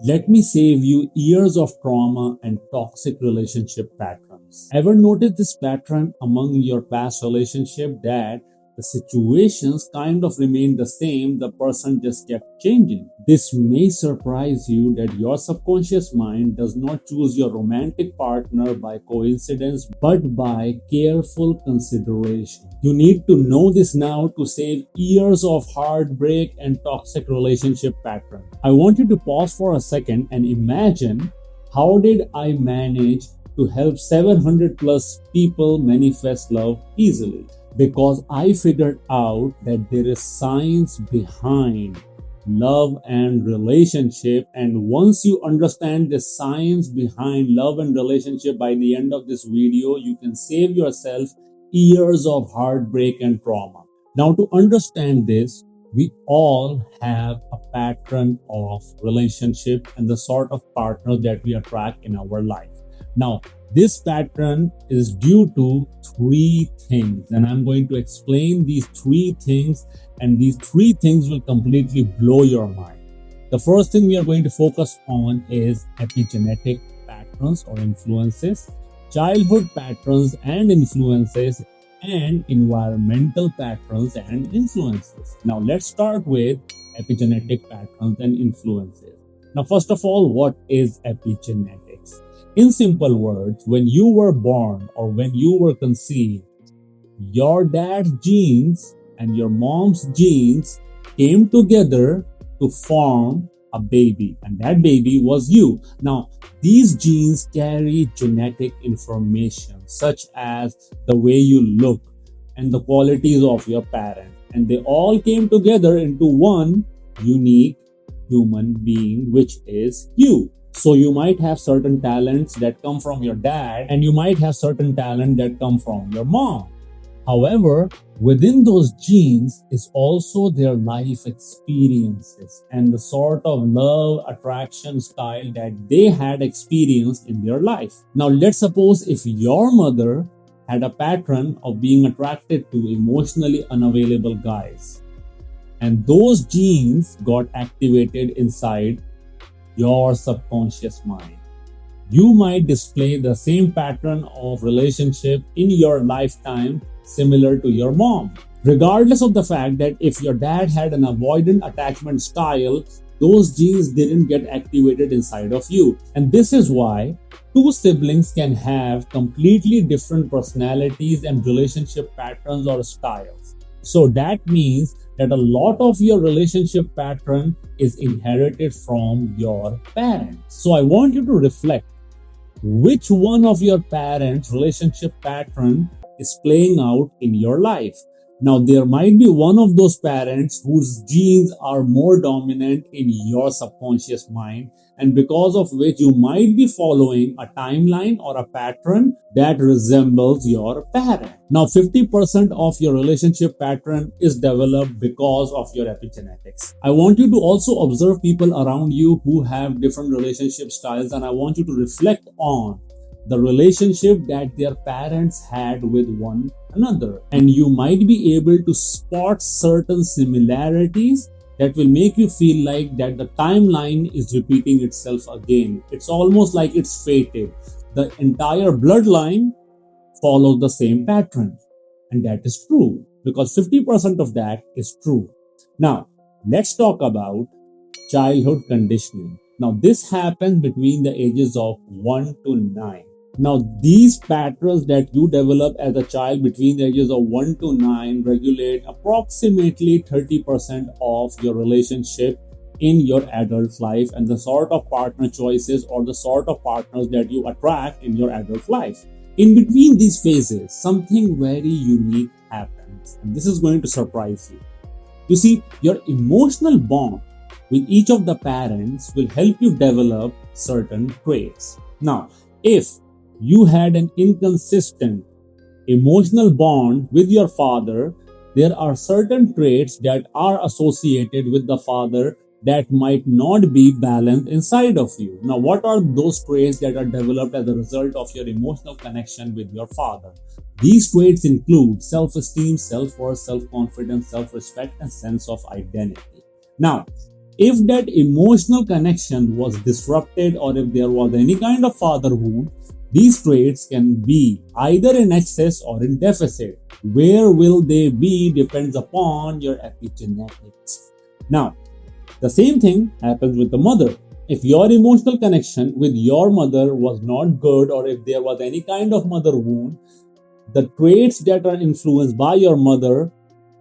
Let me save you years of trauma and toxic relationship patterns. Ever noticed this pattern among your past relationship that the situations kind of remained the same, the person just kept changing? This may surprise you that your subconscious mind does not choose your romantic partner by coincidence but by careful consideration. You need to know this now to save years of heartbreak and toxic relationship pattern. I want you to pause for a second and imagine, how did I manage to help 700 plus people manifest love easily? Because I figured out that there is science behind love and relationship, and once you understand the science behind love and relationship, by the end of this video you can save yourself years of heartbreak and trauma. Now, to understand this, we all have a pattern of relationship and the sort of partner that we attract in our life. Now, this pattern is due to three things, and I'm going to explain these three things, and these three things will completely blow your mind. The first thing we are going to focus on is epigenetic patterns or influences, childhood patterns and influences, and environmental patterns and influences. Now, let's start with epigenetic patterns and influences. Now, first of all, what is epigenetics? In simple words, when you were born or when you were conceived, your dad's genes and your mom's genes came together to form a baby, and that baby was you. Now, these genes carry genetic information such as the way you look and the qualities of your parent, and they all came together into one unique human being, which is you. So you might have certain talents that come from your dad, and you might have certain talent that come from your mom. However, within those genes is also their life experiences and the sort of love attraction style that they had experienced in their life. Now, let's suppose if your mother had a pattern of being attracted to emotionally unavailable guys, and those genes got activated inside your subconscious mind, you might display the same pattern of relationship in your lifetime similar to your mom. Regardless of the fact that if your dad had an avoidant attachment style, those genes didn't get activated inside of you. And this is why two siblings can have completely different personalities and relationship patterns or styles. So that means that a lot of your relationship pattern is inherited from your parents. So I want you to reflect which one of your parents' relationship pattern is playing out in your life. Now, there might be one of those parents whose genes are more dominant in your subconscious mind, and because of which you might be following a timeline or a pattern that resembles your parent. Now, 50% of your relationship pattern is developed because of your epigenetics. I want you to also observe people around you who have different relationship styles, and I want you to reflect on the relationship that their parents had with one another, and you might be able to spot certain similarities that will make you feel like that the timeline is repeating itself again. It's almost like it's fated. The entire bloodline follows the same pattern, and that is true because 50% of that is true. Now, let's talk about childhood conditioning. Now, this happens between the ages of 1 to 9. Now, these patterns that you develop as a child between the ages of 1 to 9 regulate approximately 30% of your relationship in your adult life and the sort of partner choices or the sort of partners that you attract in your adult life. In between these phases, something very unique happens, and this is going to surprise you. You see, your emotional bond with each of the parents will help you develop certain traits. Now, if you had an inconsistent emotional bond with your father, there are certain traits that are associated with the father that might not be balanced inside of you. Now, what are those traits that are developed as a result of your emotional connection with your father? These traits include self-esteem, self-worth, self-confidence, self-respect, and sense of identity. Now, if that emotional connection was disrupted or if there was any kind of father wound, these traits can be either in excess or in deficit. Where will they be depends upon your epigenetics. Now, the same thing happens with the mother. If your emotional connection with your mother was not good, or if there was any kind of mother wound, the traits that are influenced by your mother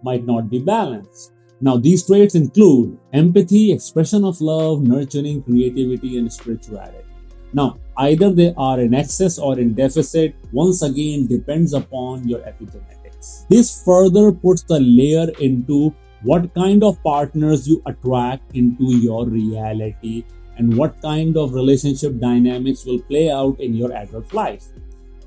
might not be balanced. Now, these traits include empathy, expression of love, nurturing, creativity, and spirituality. Now, either they are in excess or in deficit, once again depends upon your epigenetics. This further puts the layer into what kind of partners you attract into your reality and what kind of relationship dynamics will play out in your adult life.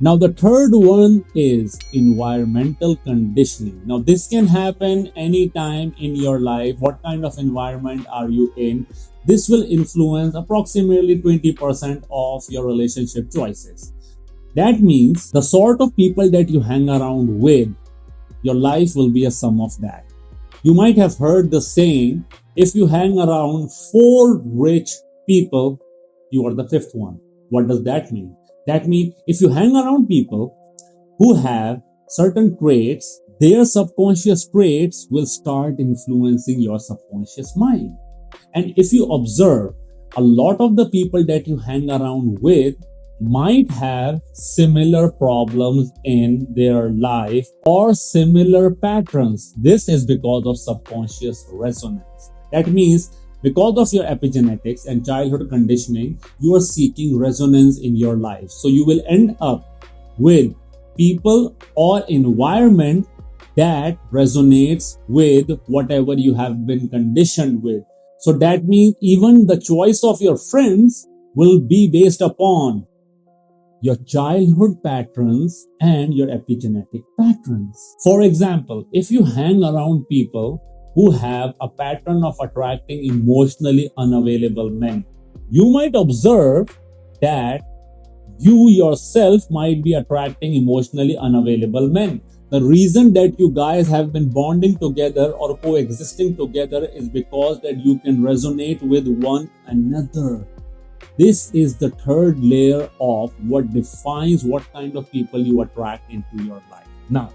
Now, the third one is environmental conditioning. Now, this can happen anytime in your life. What kind of environment are you in? This will influence approximately 20% of your relationship choices. That means the sort of people that you hang around with, your life will be a sum of that. You might have heard the saying, if you hang around 4 rich people, you are the 5th one. What does that mean? That means if you hang around people who have certain traits, their subconscious traits will start influencing your subconscious mind. And if you observe, a lot of the people that you hang around with might have similar problems in their life or similar patterns. This is because of subconscious resonance. That means because of your epigenetics and childhood conditioning, you are seeking resonance in your life. So you will end up with people or environment that resonates with whatever you have been conditioned with. So that means even the choice of your friends will be based upon your childhood patterns and your epigenetic patterns. For example, if you hang around people who have a pattern of attracting emotionally unavailable men, you might observe that you yourself might be attracting emotionally unavailable men. The reason that you guys have been bonding together or coexisting together is because that you can resonate with one another. This is the third layer of what defines what kind of people you attract into your life. Now,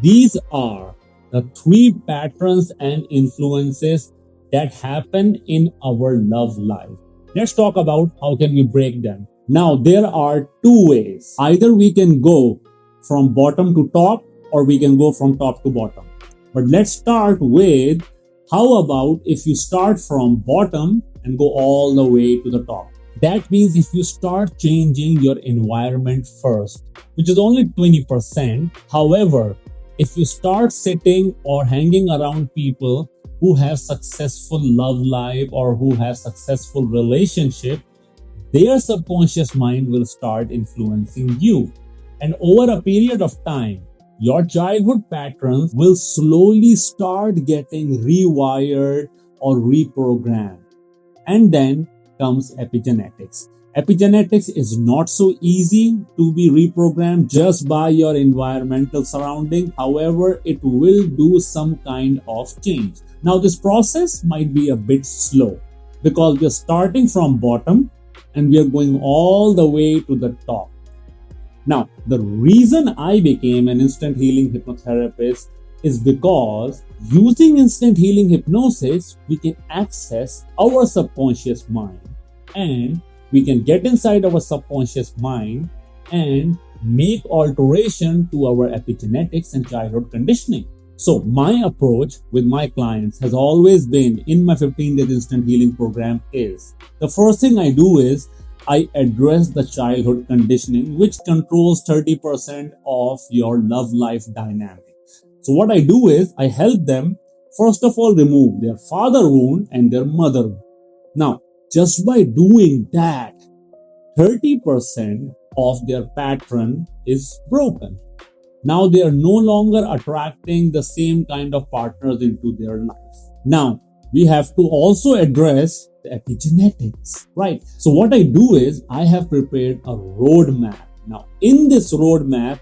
these are the 3 patterns and influences that happen in our love life. Let's talk about how can we break them. Now, there are 2 ways. Either we can go from bottom to top or we can go from top to bottom. But let's start with, how about if you start from bottom and go all the way to the top? That means if you start changing your environment first, which is only 20%. However, if you start sitting or hanging around people who have successful love life or who have successful relationship, their subconscious mind will start influencing you. And over a period of time, your childhood patterns will slowly start getting rewired or reprogrammed. And then comes epigenetics. Epigenetics is not so easy to be reprogrammed just by your environmental surrounding. However, it will do some kind of change. Now, this process might be a bit slow because we're starting from bottom and we are going all the way to the top. Now, the reason I became an instant healing hypnotherapist is because using instant healing hypnosis, we can access our subconscious mind and we can get inside our subconscious mind and make alteration to our epigenetics and childhood conditioning. So my approach with my clients has always been in my 15 days instant healing program is the first thing I do is I address the childhood conditioning, which controls 30% of your love life dynamic. So what I do is I help them first of all remove their father wound and their mother wound. Now, just by doing that, 30% of their pattern is broken. Now they are no longer attracting the same kind of partners into their life. Now, we have to also address the epigenetics, right? So what I do is I have prepared a roadmap. Now, in this roadmap,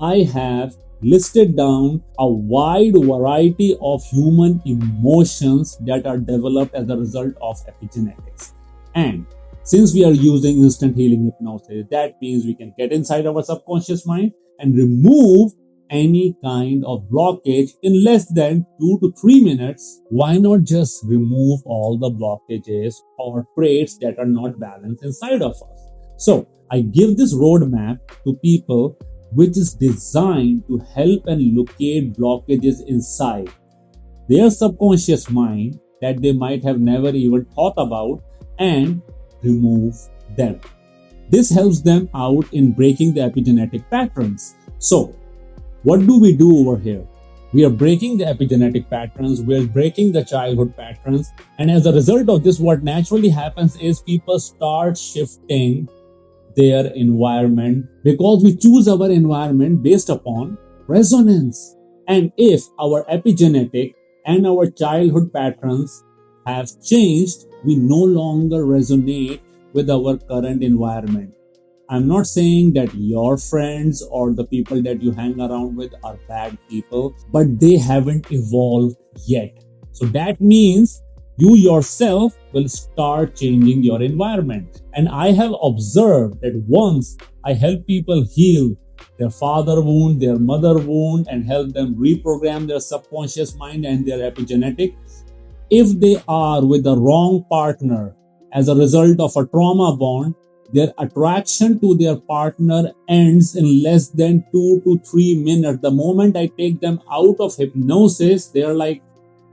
I have listed down a wide variety of human emotions that are developed as a result of epigenetics. And since we are using instant healing hypnosis, that means we can get inside our subconscious mind and remove any kind of blockage in less than 2 to 3 minutes. Why not just remove all the blockages or traits that are not balanced inside of us? So I give this roadmap to people which is designed to help and locate blockages inside their subconscious mind that they might have never even thought about and remove them. This helps them out in breaking the epigenetic patterns. So, what do we do over here? We are breaking the epigenetic patterns, we are breaking the childhood patterns, and as a result of this, what naturally happens is people start shifting their environment because we choose our environment based upon resonance. And if our epigenetic and our childhood patterns have changed, we no longer resonate with our current environment. I'm not saying that your friends or the people that you hang around with are bad people, but they haven't evolved yet. So that means you yourself will start changing your environment. And I have observed that once I help people heal their father wound, their mother wound, and help them reprogram their subconscious mind and their epigenetic, if they are with the wrong partner as a result of a trauma bond, their attraction to their partner ends in less than 2 to 3 minutes. The moment I take them out of hypnosis, they're like,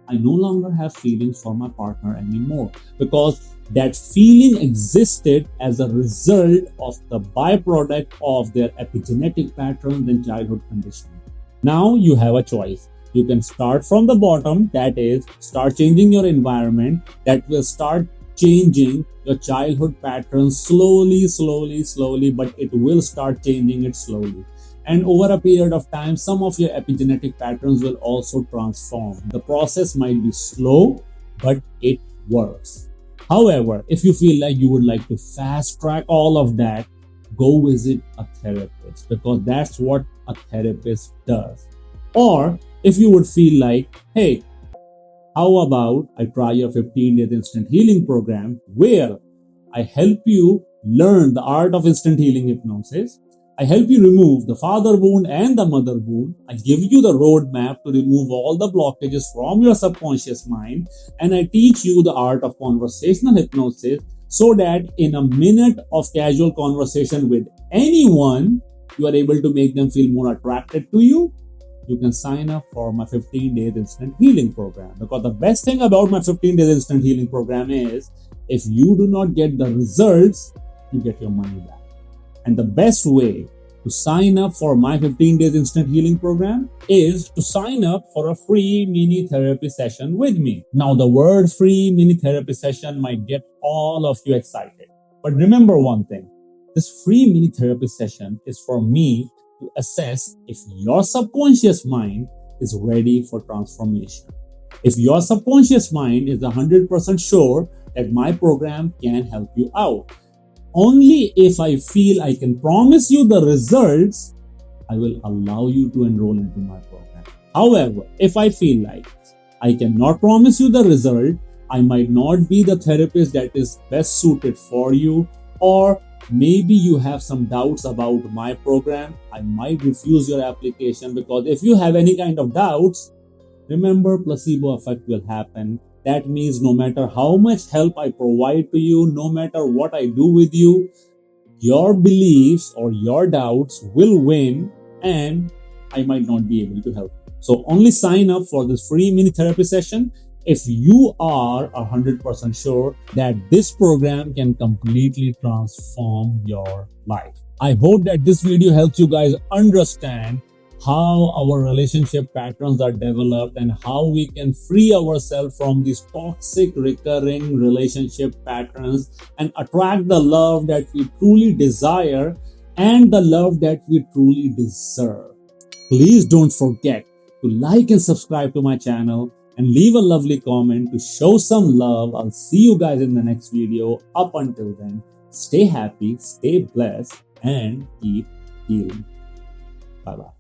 I no longer have feelings for my partner anymore, because that feeling existed as a result of the byproduct of their epigenetic patterns and childhood conditioning. Now you have a choice. You can start from the bottom, that is, start changing your environment. That will start changing your childhood patterns slowly, but it will start changing it slowly. And over a period of time, some of your epigenetic patterns will also transform. The process might be slow, but it works. However, if you feel like you would like to fast track all of that, go visit a therapist, because that's what a therapist does. Or if you would feel like, hey, how about I try your 15 days instant healing program where I help you learn the art of instant healing hypnosis. I help you remove the father wound and the mother wound. I give you the roadmap to remove all the blockages from your subconscious mind. And I teach you the art of conversational hypnosis so that in a minute of casual conversation with anyone, you are able to make them feel more attracted to you. You can sign up for my 15 days instant healing program, because the best thing about my 15 days instant healing program is if you do not get the results, you get your money back. And the best way to sign up for my 15 days instant healing program is to sign up for a free mini therapy session with me. Now, the word free mini therapy session might get all of you excited. But remember one thing, this free mini therapy session is for me to assess if your subconscious mind is ready for transformation. If your subconscious mind is 100% sure that my program can help you out. Only if I feel I can promise you the results, I will allow you to enroll into my program. However, if I feel like I cannot promise you the result, I might not be the therapist that is best suited for you, or maybe you have some doubts about my program, I might refuse your application, because if you have any kind of doubts, remember, placebo effect will happen. That means no matter how much help I provide to you, no matter what I do with you, your beliefs or your doubts will win and I might not be able to help you. So only sign up for this free mini therapy session if you are 100% sure that this program can completely transform your life. I hope that this video helps you guys understand how our relationship patterns are developed and how we can free ourselves from these toxic recurring relationship patterns and attract the love that we truly desire and the love that we truly deserve. Please don't forget to like and subscribe to my channel and leave a lovely comment to show some love. I'll see you guys in the next video. Up until then, stay happy, stay blessed, and keep healing. Bye-bye.